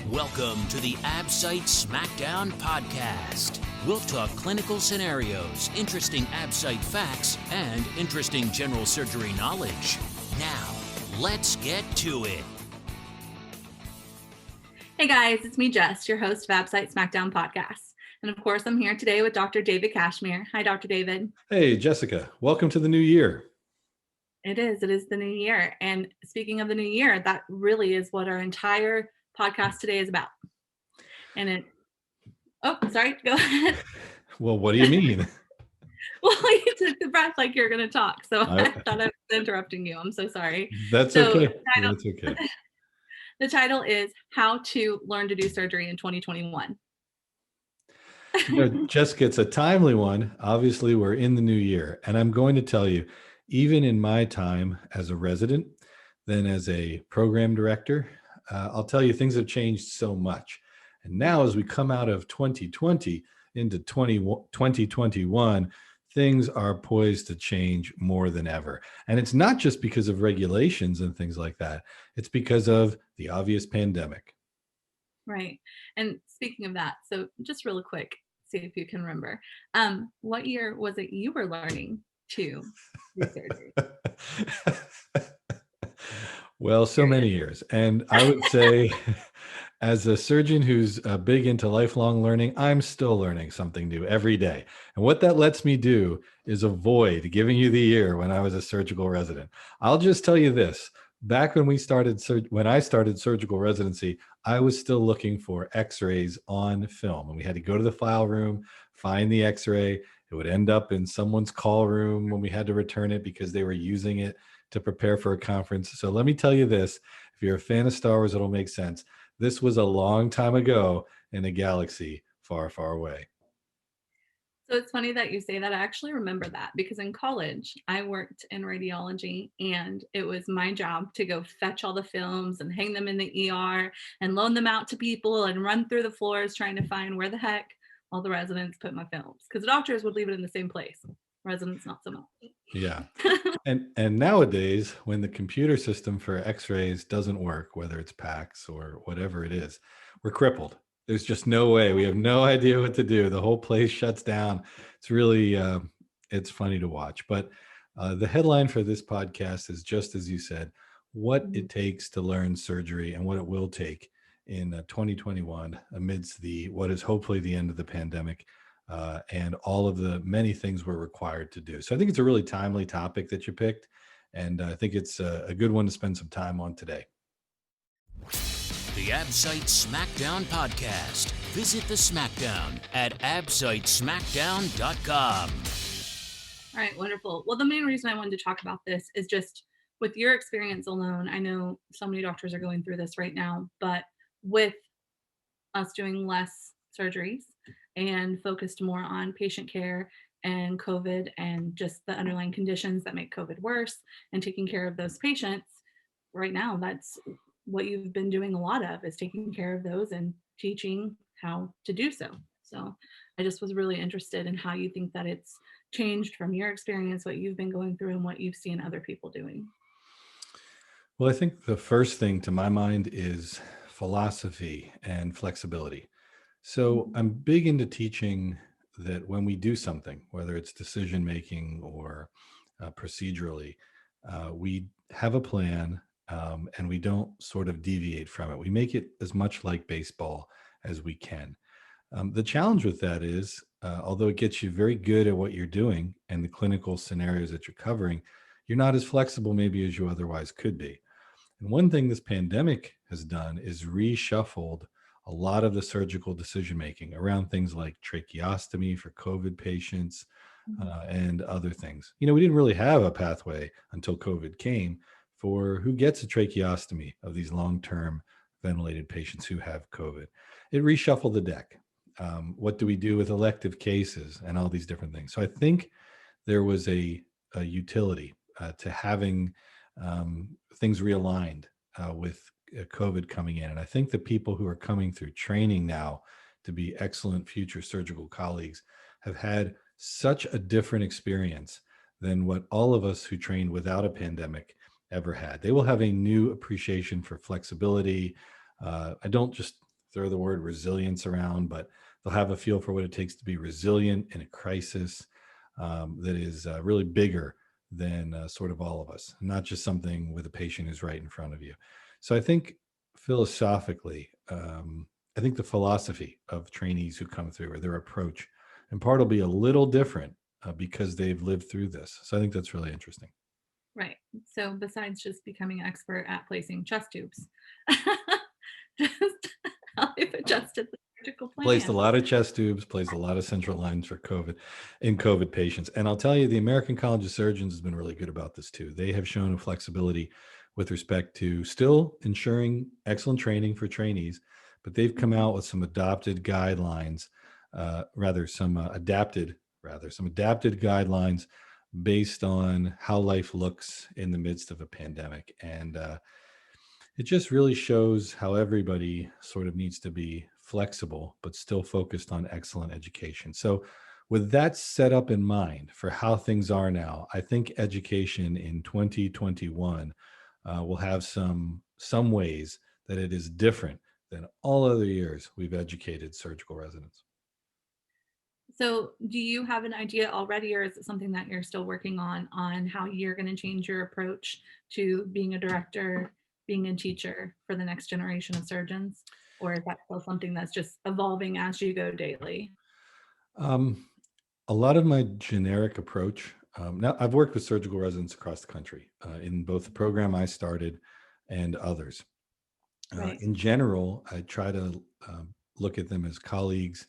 Welcome to the AbSite Smackdown podcast. We'll talk clinical scenarios, interesting AbSite facts, and interesting general surgery knowledge. Now, let's get to it. Hey guys, it's me, Jess, your host of AbSite Smackdown podcast. And of course, I'm here today with Dr. David Kashmir. Hi, Dr. David. Hey, Jessica. Welcome to the new year. It is the new year. And speaking of the new year, that really is what our entire podcast today is about. And sorry, go ahead. Well, what do you mean? Well, you took the breath like you're going to talk. So I thought I was interrupting you. I'm so sorry. That's okay. That's okay. The title is How to Learn to Do Surgery in 2021. Jessica, it's a timely one. Obviously, we're in the new year. And I'm going to tell you, even in my time as a resident, then as a program director, I'll tell you, things have changed so much. And now as we come out of 2020 into 2021, things are poised to change more than ever. And it's not just because of regulations and things like that. It's because of the obvious pandemic. Right. And speaking of that, so just really quick, see if you can remember. What year was it you were learning to do surgery? Well, so many years. And I would say, as a surgeon who's big into lifelong learning, I'm still learning something new every day. And what that lets me do is avoid giving you the year when I was a surgical resident. I'll just tell you this. Back when I started surgical residency, I was still looking for x-rays on film. And we had to go to the file room, find the x-ray. It would end up in someone's call room when we had to return it because they were using it to prepare for a conference. So let me tell you this, if you're a fan of Star Wars, it'll make sense. This was a long time ago in a galaxy far, far away. So it's funny that you say that. I actually remember that because in college, I worked in radiology and it was my job to go fetch all the films and hang them in the ER and loan them out to people and run through the floors trying to find where the heck all the residents put my films. Because the doctors would leave it in the same place. Residents, not so much. Yeah. And nowadays, when the computer system for x-rays doesn't work, whether it's PACS or whatever it is, we're crippled. There's just no way. We have no idea what to do. The whole place shuts down. It's really, it's funny to watch. But the headline for this podcast is just as you said, what it takes to learn surgery and what it will take in 2021 amidst what is hopefully the end of the pandemic. And all of the many things we're required to do. So I think it's a really timely topic that you picked. And I think it's a good one to spend some time on today. The AbSite Smackdown podcast. Visit the Smackdown at absitesmackdown.com. All right, wonderful. Well, the main reason I wanted to talk about this is just with your experience alone. I know so many doctors are going through this right now, but with us doing less surgeries and focused more on patient care and COVID and just the underlying conditions that make COVID worse and taking care of those patients. Right now, that's what you've been doing a lot of, is taking care of those and teaching how to do so. So I just was really interested in how you think that it's changed from your experience, what you've been going through and what you've seen other people doing. Well, I think the first thing to my mind is philosophy and flexibility. So I'm big into teaching that when we do something, whether it's decision-making or procedurally, we have a plan and we don't sort of deviate from it. We make it as much like baseball as we can. The challenge with that is, although it gets you very good at what you're doing and the clinical scenarios that you're covering, you're not as flexible maybe as you otherwise could be. And one thing this pandemic has done is reshuffled a lot of the surgical decision-making around things like tracheostomy for COVID patients and other things. We didn't really have a pathway until COVID came for who gets a tracheostomy of these long-term ventilated patients who have COVID. It reshuffled the deck. What do we do with elective cases and all these different things? So I think there was a utility to having things realigned with COVID coming in. And I think the people who are coming through training now to be excellent future surgical colleagues have had such a different experience than what all of us who trained without a pandemic ever had. They will have a new appreciation for flexibility. I don't just throw the word resilience around, but they'll have a feel for what it takes to be resilient in a crisis that is really bigger than sort of all of us, not just something with a patient who's right in front of you. So I think philosophically, I think the philosophy of trainees who come through, or their approach, in part will be a little different because they've lived through this. So I think that's really interesting. Right. So besides just becoming expert at placing chest tubes, just how they've adjusted the surgical Placed a plan. lot of chest tubes, placed a lot of central lines for COVID in COVID patients. And I'll tell you, the American College of Surgeons has been really good about this too. They have shown flexibility with respect to still ensuring excellent training for trainees, but they've come out with some adopted guidelines, some adapted guidelines based on how life looks in the midst of a pandemic. And it just really shows how everybody sort of needs to be flexible, but still focused on excellent education. So, with that set up in mind for how things are now, I think education in 2021 will have some ways that it is different than all other years we've educated surgical residents. So do you have an idea already, or is it something that you're still working on how you're going to change your approach to being a director, being a teacher for the next generation of surgeons? Or is that still something that's just evolving as you go daily? Um, a lot of my generic approach. Now, I've worked with surgical residents across the country in both the program I started and others. Right. In general, I try to look at them as colleagues,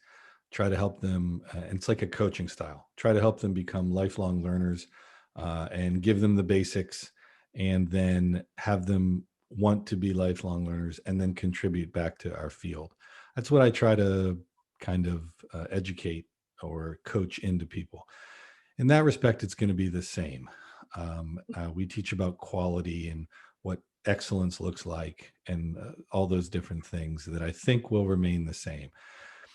try to help them. And it's like a coaching style. Try to help them become lifelong learners and give them the basics, and then have them want to be lifelong learners and then contribute back to our field. That's what I try to kind of educate or coach into people. In that respect, it's going to be the same. We teach about quality and what excellence looks like, and all those different things that I think will remain the same.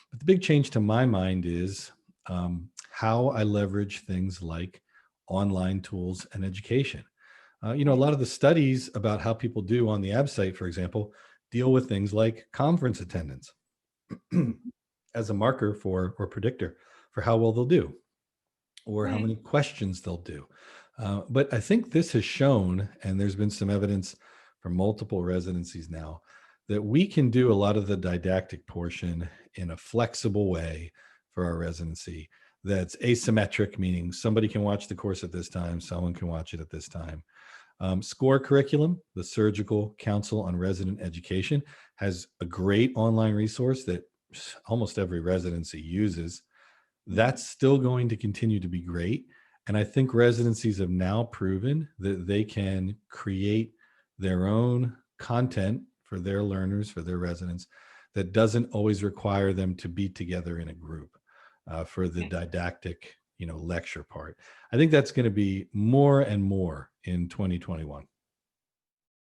But the big change to my mind is how I leverage things like online tools and education. A lot of the studies about how people do on the ABSite, for example, deal with things like conference attendance as a marker for or predictor for how well they'll do, or how Right. many questions they'll do. But I think this has shown, and there's been some evidence from multiple residencies now, that we can do a lot of the didactic portion in a flexible way for our residency that's asymmetric, meaning somebody can watch the course at this time, someone can watch it at this time. SCORE curriculum, the Surgical Council on Resident Education, has a great online resource that almost every residency uses. That's still going to continue to be great. And I think residencies have now proven that they can create their own content for their learners, for their residents, that doesn't always require them to be together in a group for the Okay. didactic, lecture part. I think that's going to be more and more in 2021.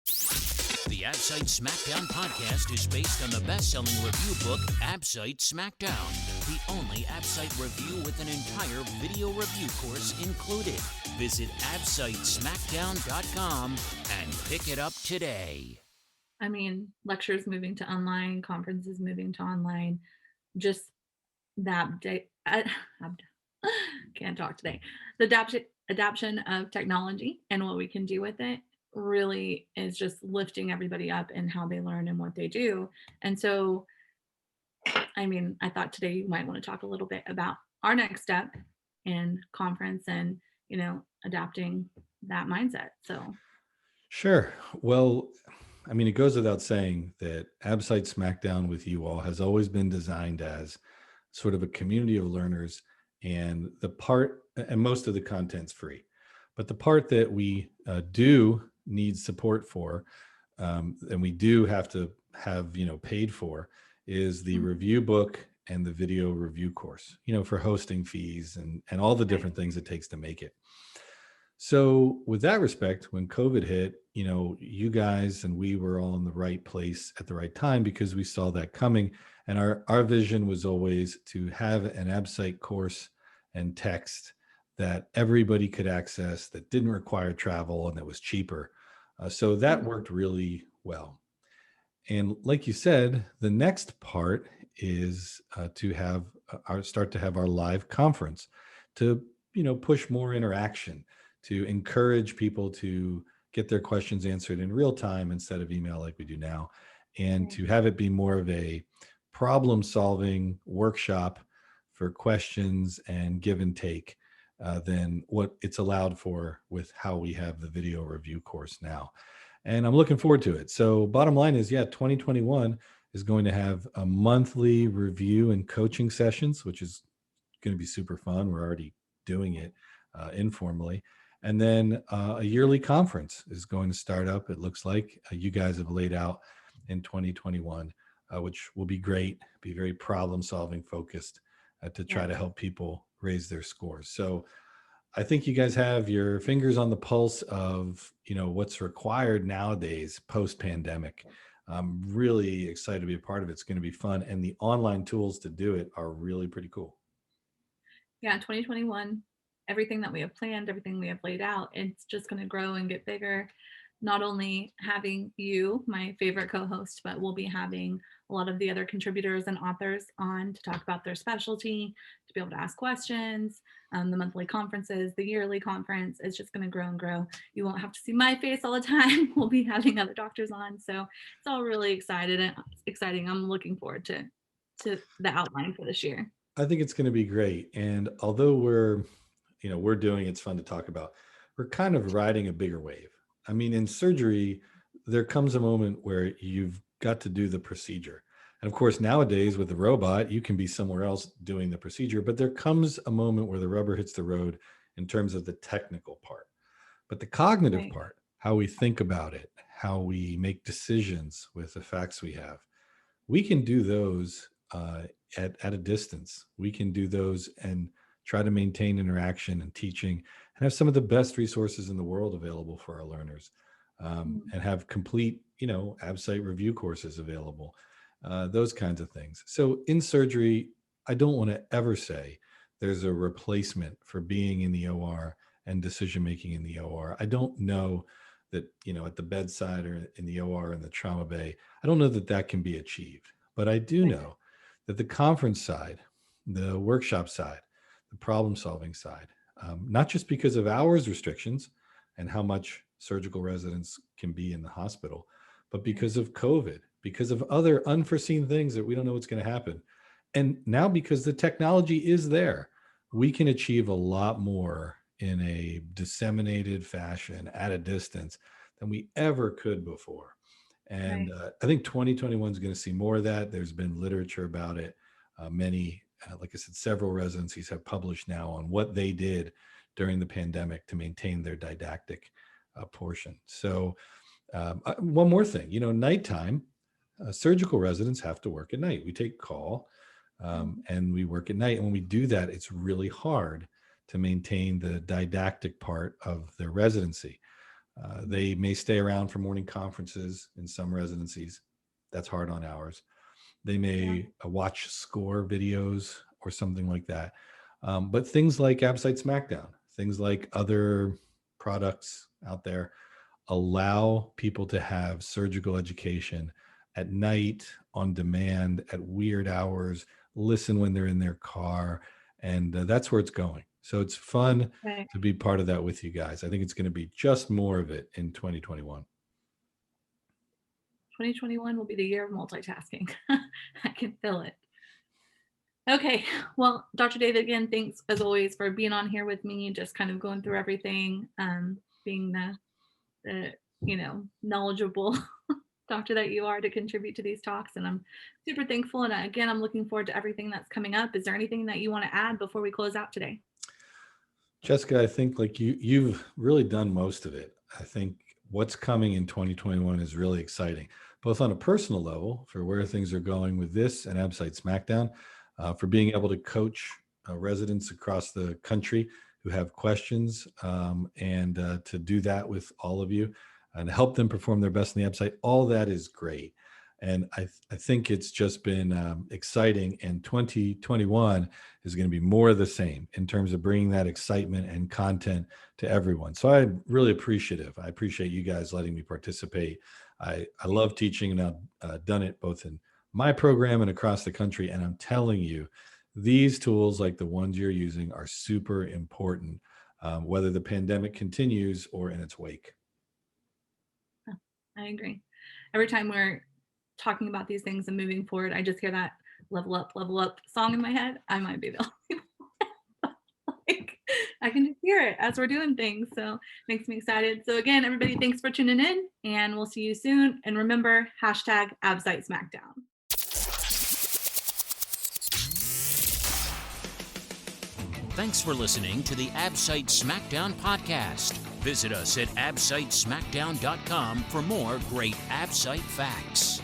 The AbSite Smackdown podcast is based on the best-selling review book, AbSite Smackdown, the only AbSite review with an entire video review course included. Visit absitesmackdown.com and pick it up today. I mean, lectures moving to online, conferences moving to online, just that day. Can't talk today. The adoption of technology and what we can do with it really is just lifting everybody up in how they learn and what they do. And so, I mean, I thought today you might want to talk a little bit about our next step in conference and, adapting that mindset. So, Sure. Well, I mean, it goes without saying that AbSite Smackdown with you all has always been designed as sort of a community of learners, and most of the content's free. But the part that we do need support for, and we do have to have, paid for, is the review book and the video review course, for hosting fees and all the different things it takes to make it. So with that respect, when COVID hit, you guys and we were all in the right place at the right time because we saw that coming. And our vision was always to have an AbSite course and text that everybody could access, that didn't require travel and that was cheaper. So that worked really well. And like you said, the next part is to have start to have our live conference to push more interaction, to encourage people to get their questions answered in real time instead of email like we do now, and to have it be more of a problem solving workshop for questions and give and take than what it's allowed for with how we have the video review course now. And I'm looking forward to it. So bottom line is, yeah, 2021 is going to have a monthly review and coaching sessions, which is going to be super fun. We're already doing it informally. And then a yearly conference is going to start up. It looks like you guys have laid out in 2021, which will be great, be very problem solving focused to try to help people raise their scores. So I think you guys have your fingers on the pulse of, what's required nowadays post pandemic. I'm really excited to be a part of it. It's going to be fun. And the online tools to do it are really pretty cool. Yeah, 2021, everything that we have planned, everything we have laid out, it's just going to grow and get bigger. Not only having you, my favorite co-host, but we'll be having a lot of the other contributors and authors on to talk about their specialty, to be able to ask questions. The monthly conferences, the yearly conference is just going to grow and grow. You won't have to see my face all the time. We'll be having other doctors on, so it's all really exciting. I'm looking forward to the outline for this year. I think it's going to be great. And although we're doing it's fun to talk about, we're kind of riding a bigger wave. I mean, in surgery, there comes a moment where you've got to do the procedure. And of course, nowadays with the robot, you can be somewhere else doing the procedure, but there comes a moment where the rubber hits the road in terms of the technical part. But the cognitive Right. part, how we think about it, how we make decisions with the facts we have, we can do those at a distance. We can do those and try to maintain interaction and teaching and have some of the best resources in the world available for our learners, and have complete, ABSITE review courses available, those kinds of things. So in surgery, I don't want to ever say there's a replacement for being in the OR and decision making in the OR. I don't know that, at the bedside or in the OR in the trauma bay, I don't know that that can be achieved. But I do know that the conference side, the workshop side, the problem solving side, not just because of hours restrictions and how much surgical residents can be in the hospital, but because of COVID, because of other unforeseen things that we don't know what's going to happen. And now because the technology is there, we can achieve a lot more in a disseminated fashion at a distance than we ever could before. And I think 2021 is going to see more of that. There's been literature about it. Many, like I said, several residencies have published now on what they did during the pandemic to maintain their didactic portion. So one more thing, nighttime, surgical residents have to work at night. We take call and we work at night. And when we do that, it's really hard to maintain the didactic part of their residency. They may stay around for morning conferences in some residencies. That's hard on ours. They may watch score videos or something like that. But things like ABSITE Smackdown, things like other products out there allow people to have surgical education at night, on demand, at weird hours, listen when they're in their car. And that's where it's going. So it's fun to be part of that with you guys. I think it's going to be just more of it in 2021. 2021 will be the year of multitasking. I can feel it. Okay, well, Dr. David, again, thanks as always for being on here with me, just kind of going through everything, being the knowledgeable doctor that you are to contribute to these talks. And I'm super thankful. And again, I'm looking forward to everything that's coming up. Is there anything that you want to add before we close out today? Jessica, I think like you've really done most of it. I think what's coming in 2021 is really exciting, both on a personal level for where things are going with this and ABSITE Smackdown, for being able to coach residents across the country who have questions, and to do that with all of you and help them perform their best in the ABSITE. All that is great. And I think it's just been exciting. And 2021 is going to be more of the same in terms of bringing that excitement and content to everyone. So I'm really appreciative. I appreciate you guys letting me participate. I love teaching, and I've done it both in my program and across the country. And I'm telling you, these tools like the ones you're using are super important, whether the pandemic continues or in its wake. I agree. Every time we're talking about these things and moving forward, I just hear that level up song in my head. I might be the only one. Like, I can just hear it as we're doing things. So it makes me excited. So again, everybody, thanks for tuning in, and we'll see you soon. And remember, #AbsiteSmackdown. Thanks for listening to the Absite Smackdown podcast. Visit us at absitesmackdown.com for more great Absite facts.